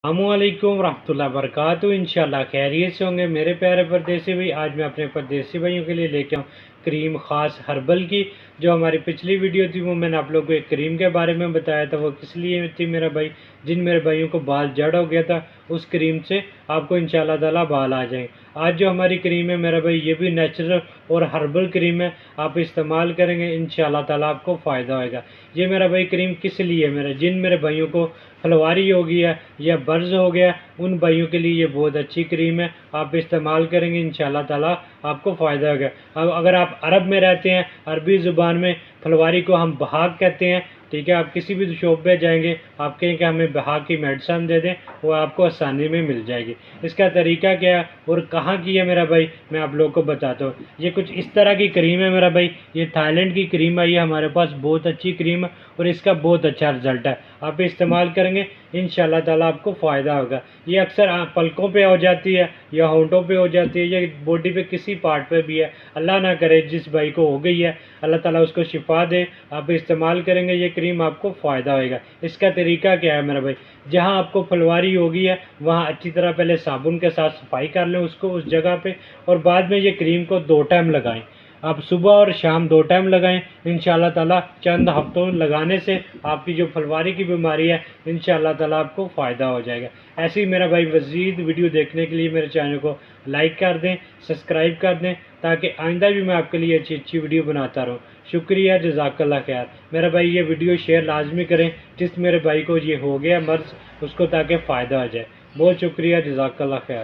अस्सलामुअलैकुम रहमतुल्लाहि वबरकातुहू। इंशाल्लाह खैरियत से होंगे मेरे प्यारे परदेसी भाई। आज मैं अपने परदेसी भाइयों के लिए लेके आऊँ क्रीम ख़ास हर्बल की। जो हमारी पिछली वीडियो थी वो मैंने आप लोगों को एक क्रीम के बारे में बताया था। वो किस लिए थी मेरा भाई, जिन मेरे भाइयों को बाल जड़ हो गया था, उस क्रीम से आपको इंशाल्लाह ताला बाल आ जाएंगे। आज जो हमारी क्रीम है मेरा भाई, ये भी नेचुरल और हर्बल क्रीम है। आप इस्तेमाल करेंगे इंशाल्लाह ताला आपको फ़ायदा होगा। ये मेरा भाई क्रीम किस लिए है, जिन मेरे भाइयों को फलवारी हो गई है या बर्ज हो गया, उन भाइयों के लिए ये बहुत अच्छी क्रीम है। आप इस्तेमाल करेंगे इंशाल्लाह ताला आपको फ़ायदा होगा। अब अगर आप अरब में रहते हैं, अरबी ज़ुबान में फलवारी को हम बहाक कहते हैं, ठीक है। आप किसी भी शॉप पे जाएंगे, आप कहें कि हमें बहाक की मेडिसन दे दें, वो आपको आसानी में मिल जाएगी। इसका तरीका क्या है और कहाँ की है मेरा भाई, मैं आप लोगों को बताता हूँ। ये कुछ इस तरह की क्रीम है मेरा भाई। ये थाईलैंड की क्रीम आई है हमारे पास, बहुत अच्छी क्रीम है और इसका बहुत अच्छा रिजल्ट है। आप इस्तेमाल करेंगे इंशाल्लाह ताला आपको फ़ायदा होगा। ये अक्सर पलकों पे हो जाती है या होंठों पे हो जाती है या बॉडी पे किसी पार्ट पे भी है। अल्लाह ना करे जिस भाई को हो गई है, अल्लाह ताला उसको शिफा दे। आप इस्तेमाल करेंगे ये क्रीम, आपको फ़ायदा होगा। इसका तरीका क्या है मेरा भाई, जहाँ आपको फलवारी होगी है वहाँ अच्छी तरह पहले साबुन के साथ सफाई कर लें उसको, उस जगह पे, और बाद में ये क्रीम को 2 टाइम लगाएं। आप सुबह और शाम 2 टाइम लगाएं। इंशाल्लाह ताला चंद हफ्तों लगाने से आपकी जो फलवारी की बीमारी है इंशाल्लाह ताला आपको फ़ायदा हो जाएगा। ऐसे ही मेरा भाई मज़ीद वीडियो देखने के लिए मेरे चैनल को लाइक कर दें, सब्सक्राइब कर दें, ताकि आइंदा भी मैं आपके लिए अच्छी अच्छी वीडियो बनाता रहूँ। शुक्रिया, जज़ाकल्लाह खैर। मेरा भाई ये वीडियो शेयर लाजमी करें, जिस मेरे भाई को ये हो गया मर्ज़ उसको, ताकि फ़ायदा हो जाए। बहुत शुक्रिया, जज़ाकल्लाह खैर।